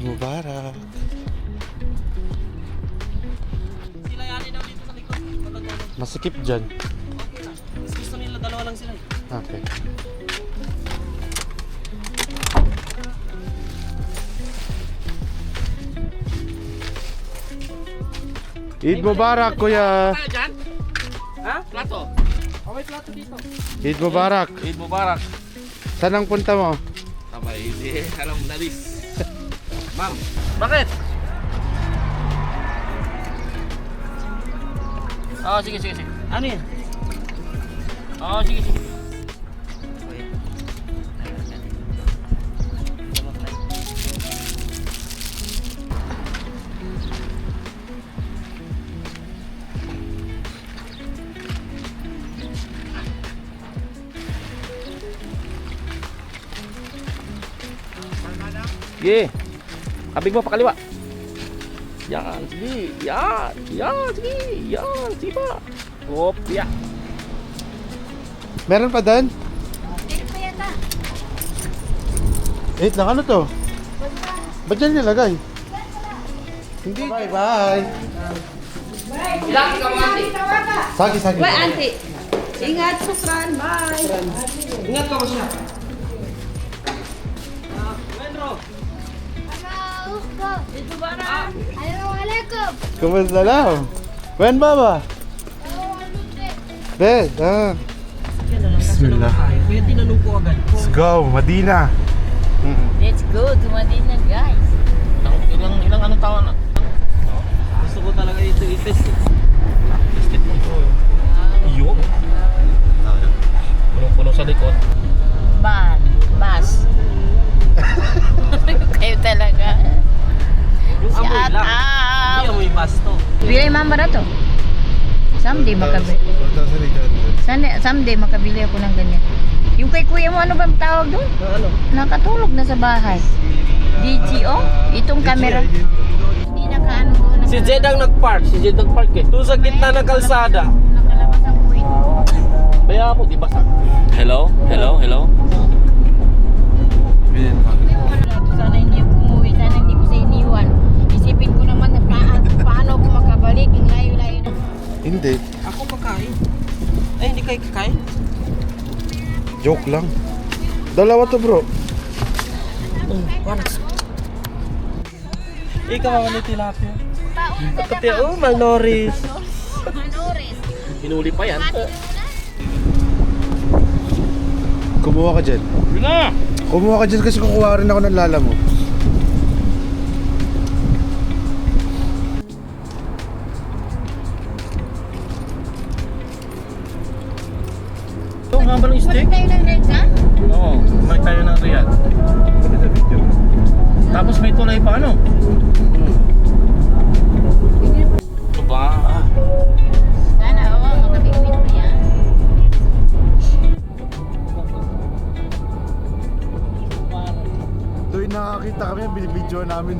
Mubarak. Sila yani daw dito sa likod. Masikip dyan. Okay lang. Mas gusto nila dalawa lang sila. Okay. Eid Mubarak, kuya. Tayo dyan? Ha? Plato? Oh, may plato dito. Eid Mubarak. Eid Mubarak. Saan ang punta mo? Abay, hindi. Alam mo nalis. Ma'am, bakit? Oh, sige. Ano yan? Oh, sige. Sige. Abig mo pakaliwa. Yan, sige. Yan, sige. Yan, sige pa. Hop, ya. Meron pa doon? Meron pa yata. 8 lang, ano to? Ba't dyan nilagay? Hindi. Bye. Ilang ka mo, ate? Sagi. Bye, auntie. Ingat, sukran. Bye. Ingat ka mo siya. Menro. Ito ba na? Assalamualaikum. Kumusta lang? When baba? Bed, Bismillah. Kuya, tinanong ko agad. Let's go, Madina. Let's go to Madinah, guys. Ilang anong taon na? Gusto ko talaga ito i-test. Tested mo ito. Iyo. Punong-puno sa likod. Bas. Kayo talaga. Yung amoy Shout lang. out. Hindi amoy basto. Bilay mama na to. Someday makabili. Someday makabili ako ng ganyan. Yung kay kuya mo, ano bang tawag doon? Ano? Nakatulog na sa bahay. DGO? Itong camera. Hindi nakaano doon. Si Jed ang nag-park. Eh. Doon sa gitna ng kalsada. Nakalabas ang point. Kaya ako, di ba sa... Hello? Sana hindi ako umuwi. Sana hindi ko sa iniwan. Isipin ko naman na paano ako makabalik. Yung layo-layo na. Hindi, Ako kakain. Ay, hindi kayo kakain? joke lang. Dalawa to bro. Ikaw mga ni tilapia. Paunta Pati, oh, malnoris. Manores. Hinuli pa yan. Kumuha ka dyan. Kumuha ka dyan kasi kukuha rin ako ng lala mo. Yung haba ng steak? Tayo ng legs, ha? Oo, balik tayo ng Riyadh. Tapos may tulay pa ano? Ito ba? Sana, oo. Makabigwit pa yan. Tuwing nakakita kami, binibidyo namin.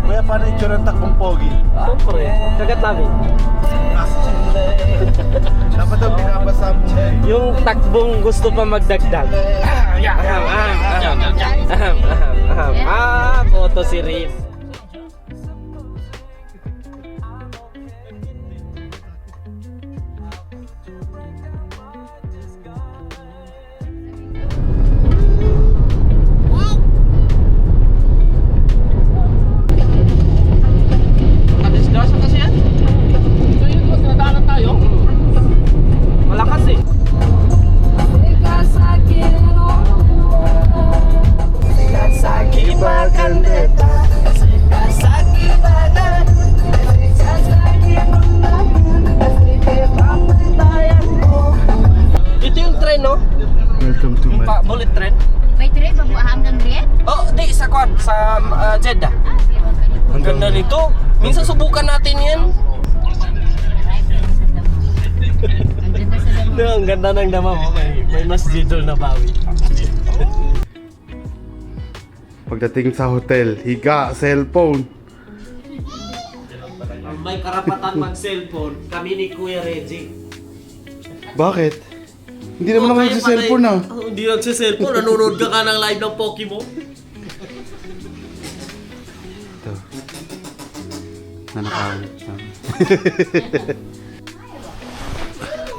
Kuya, paano yung tsura ng takbong pogi? Siyempre, kagat namin. Dapat daw binabasa mo. Yung takbong gusto pa magdagdag. Boto si Rim. Kadisgrasya kasi yan. Ito yung nadaanan tayo. Malakas eh. Ito yung train, no? Welcome to my... Bullet train. May tray, babuaham ng riyan? Oh, di sa kwan, sa Jeddah. Ang ganda nito. Minsan subukan natin yan. Ang ganda ng dama mo. May masjidul na bawi. Pagdating sa hotel, higa, cellphone. May karapatan mag-cellphone, kami ni Kuya Reggie. Bakit? Hindi naman ako nagsa-cellphone ah. hindi nagsiselfone, nanonood ka ng live ng Pokemon. Ito. Nanakawit na.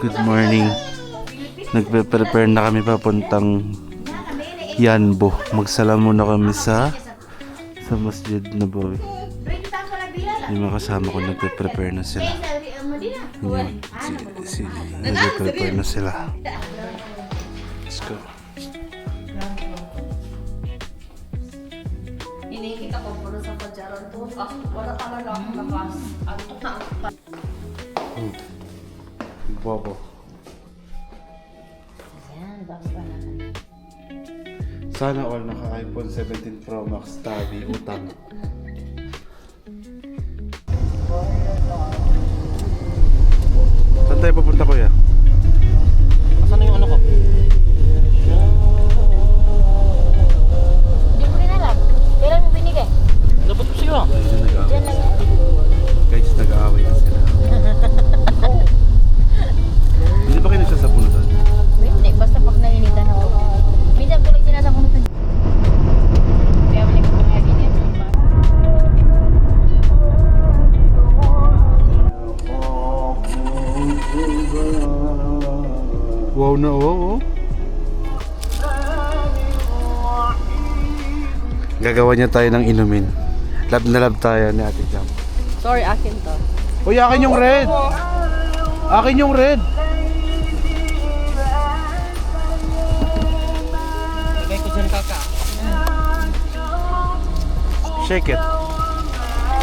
Good morning. Nagpe-prepare na kami papuntang Yanbo. Magsala muna kami sa Masjid Nabawi. Yung mga kasama ko nagpe-prepare na sila. Nagpe-prepare na sila. Let's go. Inikita ko po sa pagjaran to. Wala ka lang ako nakas. Antok na antok. Bobo. Yan, bago pa na. Sana all naka iPhone 17 Pro Max tabi utang. Saan tayo papunta, kuya? Asan na yung ano ko? Hindi ko rin alam. Kailan mo binigay? Dapat ko sa'yo. Diyan lang yan. Guys, nag-aaway na sila. Hindi ba kayo nagsasabunutan? Hindi, basta pag nainitan ako. Minsan ko lang sinasabunutan. Kaya balik ko nga din yan. Wow na wow, oh. Gagawa niya tayo ng inumin. Love na love tayo ni Ate Jam. Sorry, akin to. Uy, akin yung red! Akin yung red! Lagay ko dyan kaka. Shake it.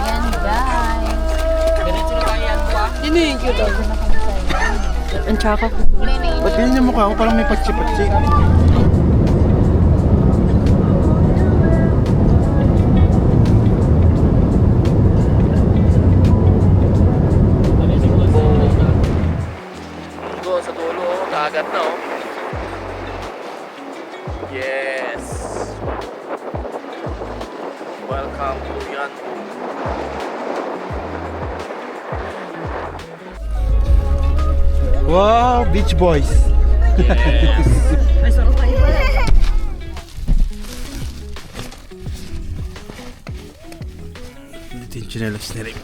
Yan guys. Diretso na tayo yan ba? Hinihingi ko daw. Ang tsaka ko. Ba't ganyan yung mukha ko? Parang may patsi-patsi. Doon sa dulo, dagat na oh. Yes. Welcome to Yanbu. Wow, Beach Boys! Yes. Ay, sarap tayo pala. Dito yung chinelas ni Rick.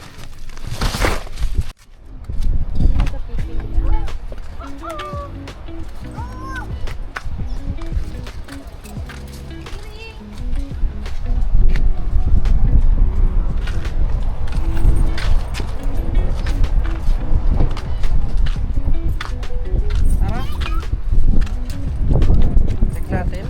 Check natin.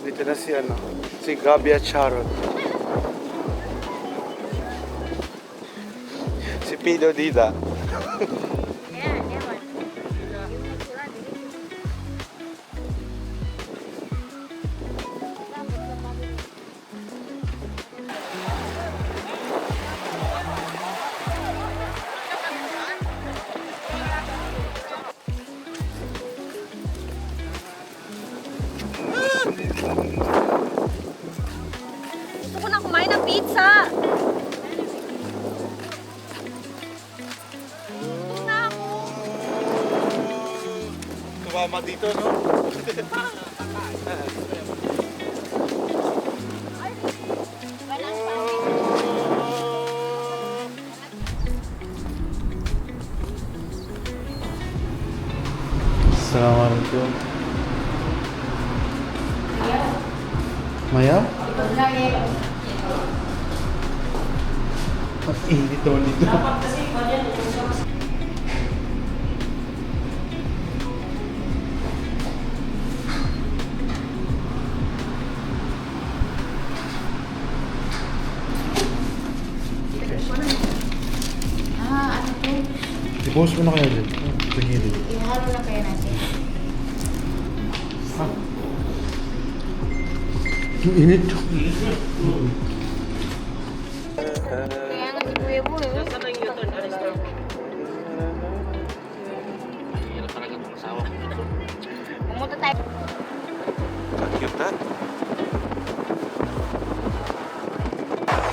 Dito na si ano, si Gabi at Sharon. Si Pido Dida. Gusto ko na kumain ng pizza. Tumama dito, no? Assalamualaikum. Maya? Ang init daw nito. Ano to? I-post mo na kaya dyan. Sa gilid. Ihalo na kaya natin. Ha? Ang init. Kaya nga si Kuya Boy. Saan na yung U-turn? Alis na ako. Hirap talaga itong asawa ko. Pumunta tayo. Cute Ha?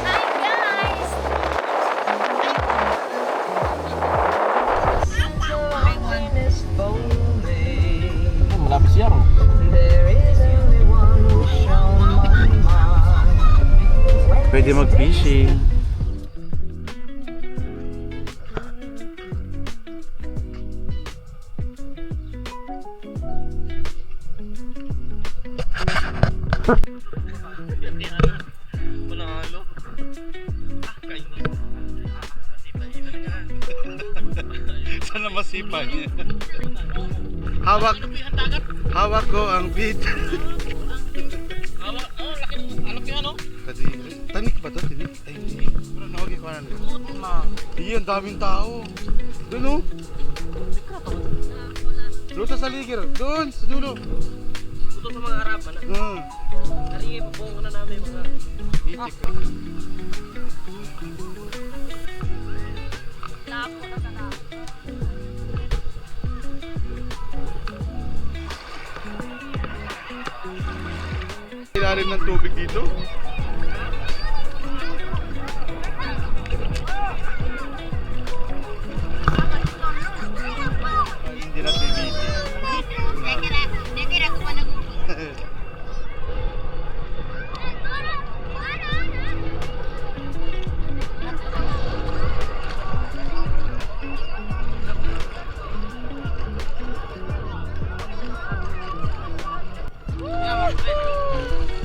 Hi guys! Malapit siya, oh. Pwede mag-fishing. Sana masipa niya. Hawak ko ang beat. Laki ano? Kasi, tanik ba to? Tinik? Ay, hindi. Pero nawag ko na. Hindi, ang daming tao. Doon o. Luto sa ligir. Doon, sa dulo. Ito sa mga harapan. Nariye, pabuong ko na namin mga... Itik. Lapo na ka na. Ilalim ng tubig dito. Ay, hindi na TV. Hindi ko pa nag-upo.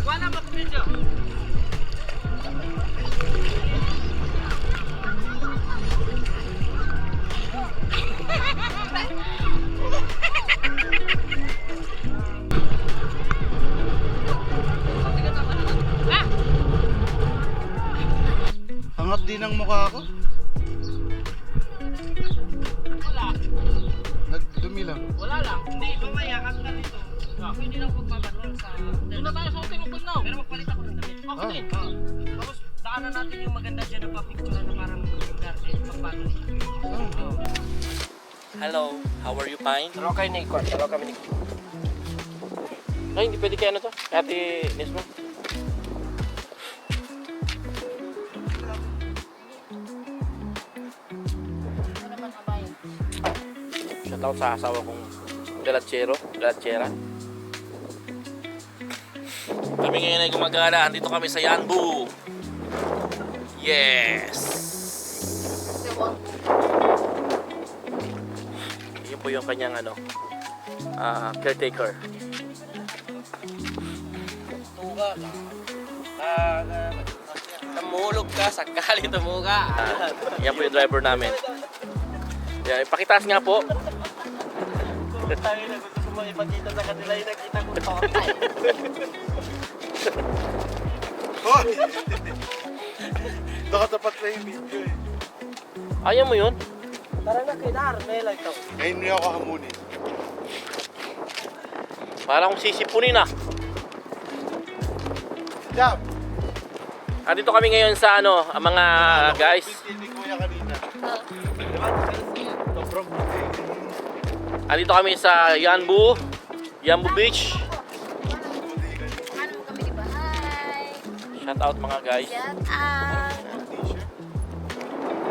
Wala ba video? Angat din ang mukha ko. Wala. Nagdumi lang. Wala lang. Hindi, mamaya kanta dito. Hindi lang pagbabarol sa... Doon na tayo sa hotel ng Pagnaw. Pero magpalit ako ng damit. Okay. Tapos daanan natin yung maganda dyan na pa-picture na parang garden. Pagbago. Hello, how are you, Pine? Pero kayo na ikot. Pero kami na ikot. Ay, hindi pwede kaya ano to? Ate Nesmo? Shoutout sa asawa kong Galachera. Kami ngayon ay gumagala. Dito kami sa Yanbu. Yes! Yun po yung kanyang caretaker. Tumulog ka, sakali tumuga. Yan po yung driver namin. Yan, ipakitas nga po. Tayo na gusto ko ipakita sa kanila yung nakita ko ito. Hoy! Nakatapat na yung video eh. Ayaw mo yun? Tara na kay Dar, may like to. Ngayon niya ako hamunin. Para kung sisipunin ah. Jab! Dito kami ngayon sa mga guys. Hindi kuya kanina. Dito kami sa Yanbu Beach. Ano mo kami di ba? Hi! Shout out mga guys. Shout out!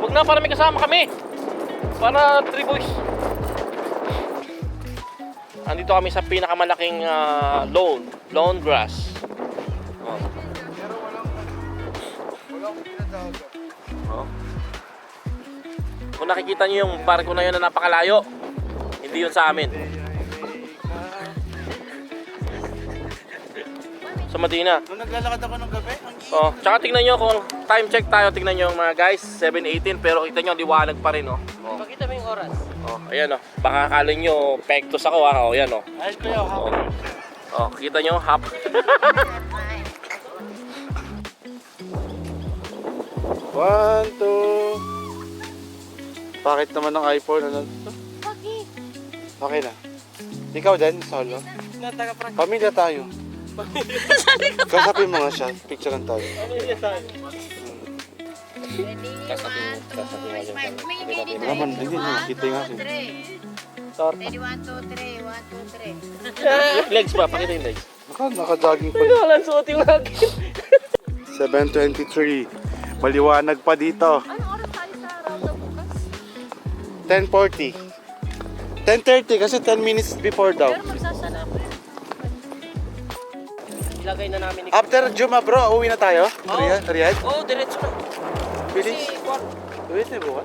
Huwag na, para may kasama kami. Para 3 boys. Andito kami sa pinakamalaking lawn grass. Oh. Pero walang pinadagat. Oh. Kung nakikita nyo yung barko na yun na napakalayo, hindi yun sa amin. Sa Madina. Nung naglalakad ako ng gabi, ang Oh, tsaka tingnan nyo kung time check tayo, tingnan nyo mga guys, 7:18 pero kita nyo liwanag pa rin oh. Oh, Pakita mo yung oras. oh ayan oh. Baka akala nyo pektos ako ah. Oh, ayan oh. Ay, kuya, Oh. Oh, kita nyo hap. 1, 2. Bakit naman ng iPhone? Bakit? Okay na. Ikaw din, solo. Taga-prank. Pamilya tayo. Kasapin mo nga siya. Picture lang tayo. Ready? Kasapin mo nga dyan. May hindi dito. Naman, hindi na. Kita nga siya. 3. Start. Ready, 1, 2, 3. 1, 2, 3. Legs pa, pakita yung legs. Naka-jogging pa. Wala suot yung lagi. 7:23. Maliwanag pa dito. Ano oras tayo sa round of bukas? 10:40. 10:30 kasi 10 minutes before daw. Pero magsasara ako. Ilagay na namin ni... After Juma bro, uwi na tayo? Riyadh? Oo, diretso na. Bilis? Kasi, kwan, Uwi na bukas?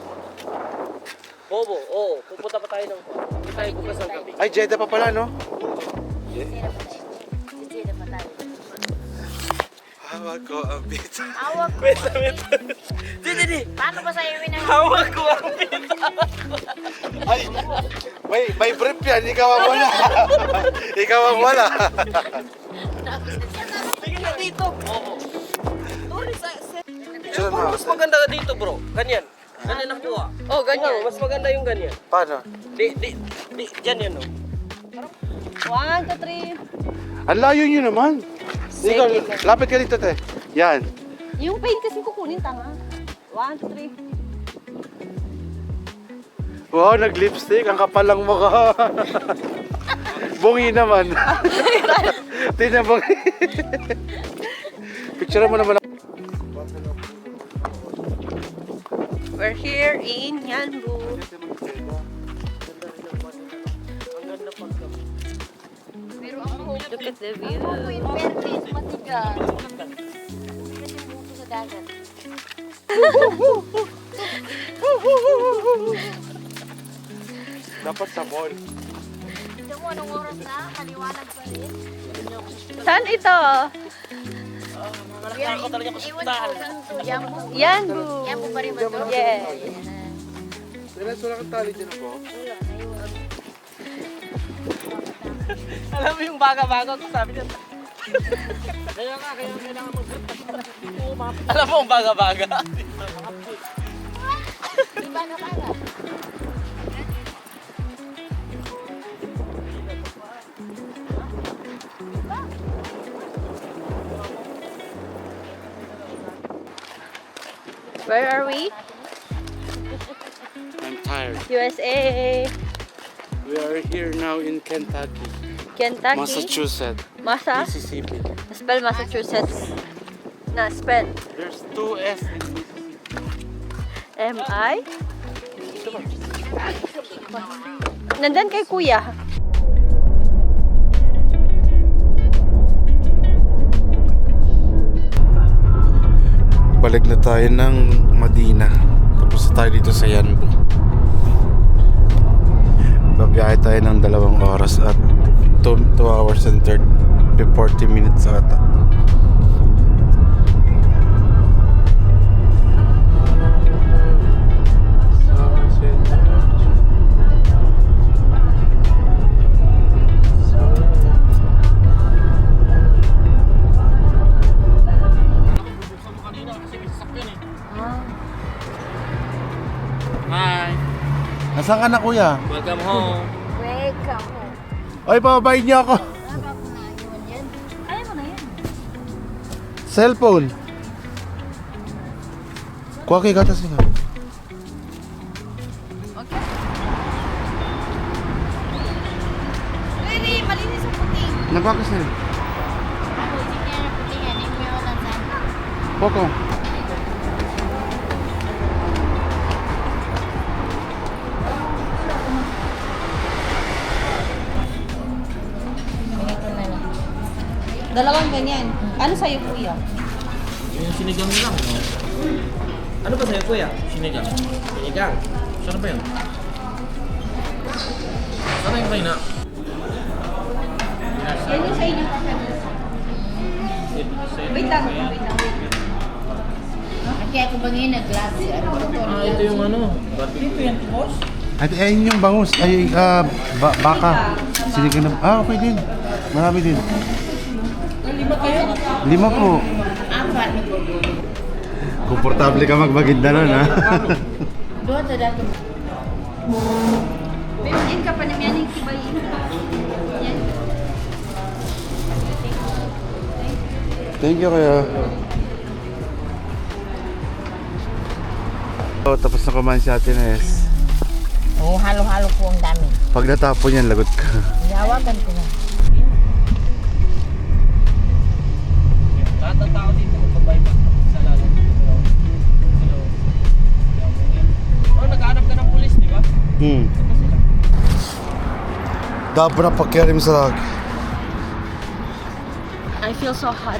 Bobo, oo. Pupunta pa tayo ng kwan. Hindi tayo bukas ng gabi. Ay, Jeddah pa pala, no? Hindi na patay. Hawag ko ang pizza. Hawak ko. Di. Paano ba sa'yo yun ang Hawak ko ang pita. Ay, may brief yan. Ikaw ang wala. Ikaw ang wala. Tingnan na dito. Oo. Saan mo? Mas maganda ka dito, bro. Ganyan. Ganyan ang kuha. Oh, ganyan. Oo, mas maganda yung ganyan. Paano? Di. Diyan yan, no? 1, 2, 3. Ang layo nyo naman. Ikaw, lapit ka dito, te. Yan. Yung paint kasi kukunin, tanga. 1, 2, 3. Wow, nag-lipstick. Ang kapal lang mukha. Bungi naman. Tingnan bungi. Picture mo naman. We're here in Yanbu. Look at the view. Ako yung pertis, matigas. Matigas yung buko sa dagat. Dapat sa mall. Tignan mo anong oras na, kaliwanag pa rin. Saan ito? Ako talaga hospital. Yanbu. Yanbu pa rin ba ito? Yes. Wala kang tali dyan ako. Alam mo yung baga-baga ko sabi niya. Kaya kailangan mo. Alam mo yung baga-baga. Baga-baga. Where are we? I'm tired. USA. We are here now in Kentucky. Kentucky. Massachusetts. Mississippi. Spell Massachusetts. Na spell. There's 2 S in Mississippi. M-I? Nandyan kay kuya. Balik na tayo ng Madina. Tapos na tayo dito sa Yanbu. Babiyahe tayo ng 2 oras at 2 hours and 40 minutes ata. Hi. Nasaan ka na kuya? Welcome home. Welcome home. Ay, pababayin niyo ako. Nabak mo na yun yan. Kaya mo na yan. Cellphone. Kuha kayo gatas nga. Okay. Pwede, malinis ang puti. Nagwakas na yun. Ako, hindi kaya na puti yan. Hindi mo yung lansan. Poko. Dalawang ganyan. Ano sa'yo, kuya? Yung sinigang lang, no? Ano ba sa'yo, kuya? Sinigang. Sinigang. Saan ba yun? Saan yung kayo na? Yan yung sa inyo. Wait lang, wait lang. Kaya ako ba ngayon nag-glass? Ito yung ano? Barbecue. At ayun yung bangus. Ay, baka. Sinigang na. Okay din. Marami din. 5 po. 4. Komportable ka magmaginda nun, ha? Doon sa dato. Peminin ka pa naman yan yung kibayin. Yan. Thank you kaya. Oh, tapos na kumain si Ate Nes. Oo, halo-halo po ang dami. Pag natapon yan, lagot ka. Ihawagan ko na. Dá pra pakialam sa lag. I feel so hot.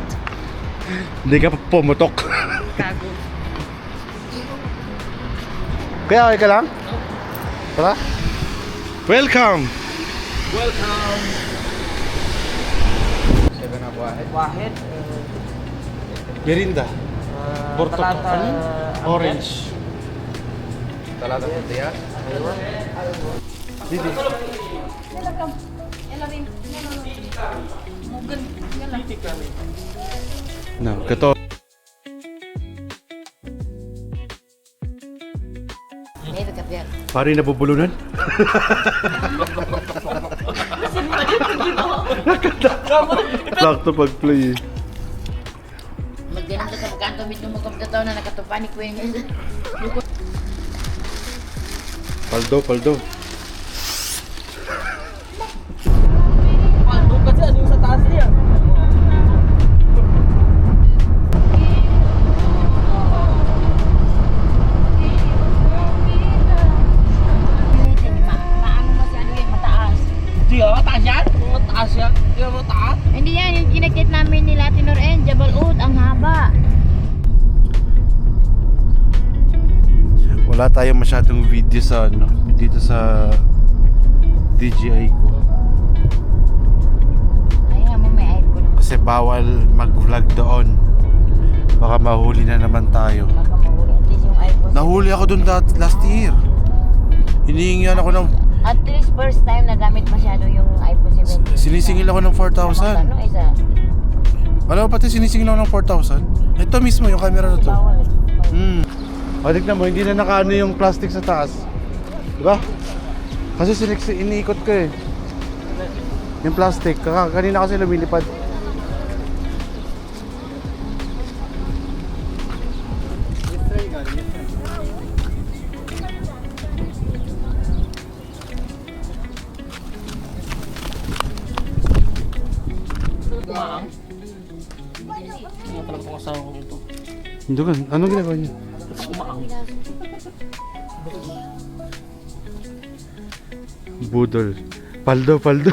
Hindi ka pa pumutok. Gago. Kaya okay ka lang? Tara. Welcome! Wahid. Merinda. Portokal. Orange. Didi. No, kato. Maybe ka biyak. Pari nabubulunan? Sakto pag-play eh. Magganang ka sa pagkanto mit nung magkapitataw na nakatupan ni Queen niya. Paldo. Paldo kasi ano yung sa taas niya. Paano masyado yan mataas? Di ba mataas yan? Mataas yan? Di ba mataas? Hindi yan, yung kinakit namin ni Latinor and Jabal Oud, ang haba. Wala tayong masyadong video sa ano, dito sa DJI ko. Ayan mo, may iPhone. Kasi bawal mag-vlog doon. Baka mahuli na naman tayo. Baka mahuli. At least yung iPhone. Nahuli ako doon last year. Hinihingian ako ng... At least first time na gamit masyado yung iPhone 17. Sinisingil ako ng 4,000. Ano, isa? Alam mo pati sinisingil ako ng 4,000. Ito mismo yung camera na to. Bawal. O, tignan mo, hindi na nakaano yung plastic sa taas. Diba? Kasi iniikot ko eh. Yung plastic. Kanina kasi lumilipad. Ano talaga kung asawa ko ito? Hindi ka, anong ginagawa niya? Budol. Paldo. Paldo,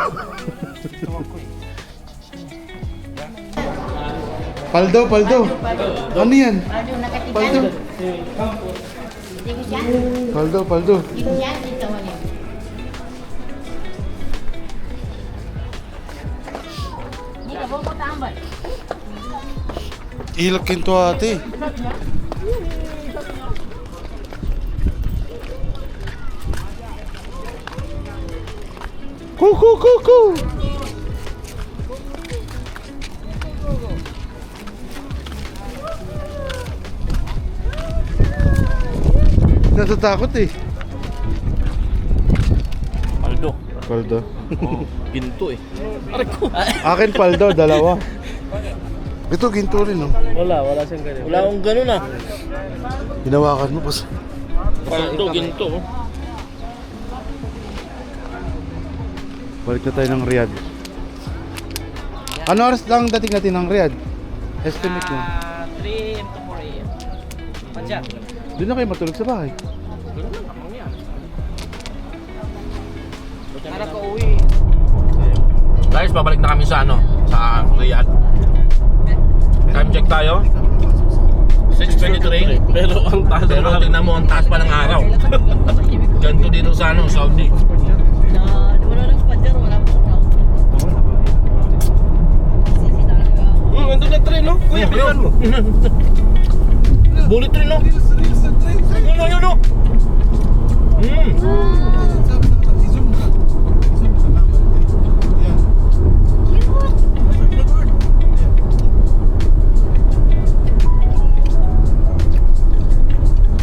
Ano yan? Paldo, nakatigan. Paldo. Dito siya? Paldo. Dito siya? Dito mo niya. Hindi ka po tambal. Ilakin to ate. Ku. Natatakot eh. Paldo. Oh, ginto eh. Akin paldo, dalawa. Ito ginto rin no. Wala siyang ganyan. Wala akong ganun ah. Hinawakan mo pas. Paldo, ginto. Oh. Balik na tayo ng Riyadh. Ano oras lang dating natin ng Riyadh? Estimate mo. 3 to 4 a.m. Padya. Doon na kayo matulog sa bahay. Para ko uwi. Guys, babalik na kami sa ano, sa Riyadh. Time check tayo. 6:23. Pero ang taas Pero tingnan mo, ang taas pa ng araw. Ganito dito sa ano, Saudi. Wala nang padya, wala po. Ando na train, no? Kuya, bilihan mo. Bullet train, no? Yun, no?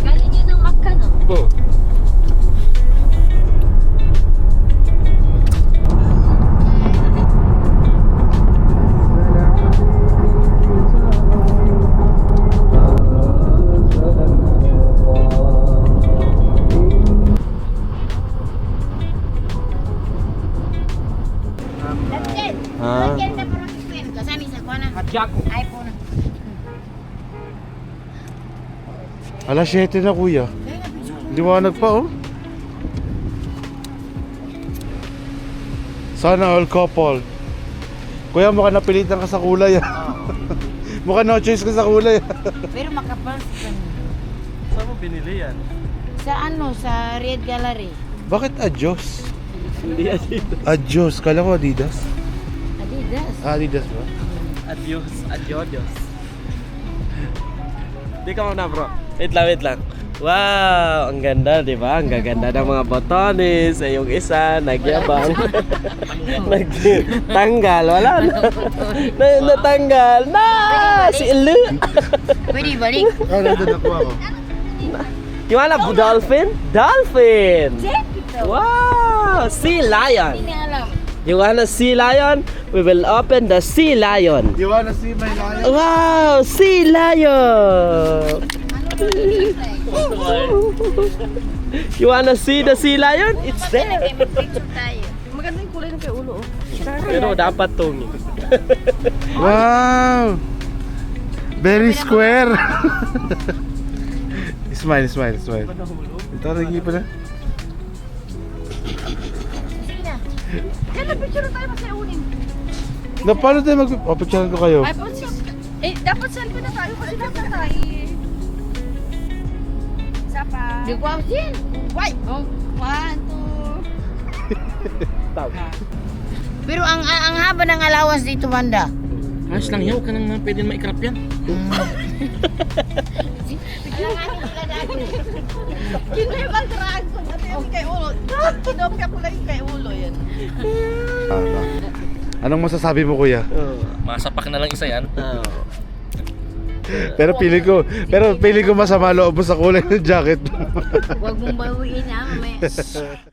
Galing yun ng Makkah, no? Oh. That's it. Ah. Lagyan na parang ikwento. Saan isa ko na? Padya ko. iPhone. Alas 7 na kuya. Liwanag pa oh. Sana all couple. Kuya, mukha napilitan ka sa kulay. Mukha no choice ka sa kulay. Pero makapal ka. Saan mo binili yan? Sa ano, sa Red Gallery. Bakit Adios? Hindi Adidas. Adios, kala ko Adidas. Adidas. Adidas ba? Adios. Adios. Di ka muna bro. Wait lang. Wow, ang ganda, di ba? Ang gaganda ng mga botones. Yung isa, nagyabang. Nagtanggal, wala na. Natanggal. Na! Si Ilu! Pwede balik. Ah, nandun nakuha ko. You wanna dolphin? Dolphin! Wow! Sea lion! Hindi alam. You wanna sea lion? We will open the sea lion. You wanna see my lion? Wow! Sea lion! You wanna see the sea lion? It's there! Mag-picture tayo. Maganda yung kulay ng kay ulo. Pero dapat tungi. Wow! Very square. Smile. Ito, nag-iipa na. Sige na. Yan na, picture tayo kasi unin. Na, paano tayo mag-picturean ko kayo? Ay, dapat selfie na tayo kasi dapat tayo. Isa pa. Di ko ako din. Why? Oh, 1, 2. Pero ang haba ng allowance dito, Wanda. Ayos lang yun, huwag ka nang pwede maikrap yan. Kinoy bang karaan ko natin yung kay ulo. Kinom ka pula yung kay ulo yan. Anong masasabi mo, kuya? Masapak na lang isa yan. Pero pili ko masama loob mo sa kulay ng jacket mo. Huwag mong bawiin ha, mamaya.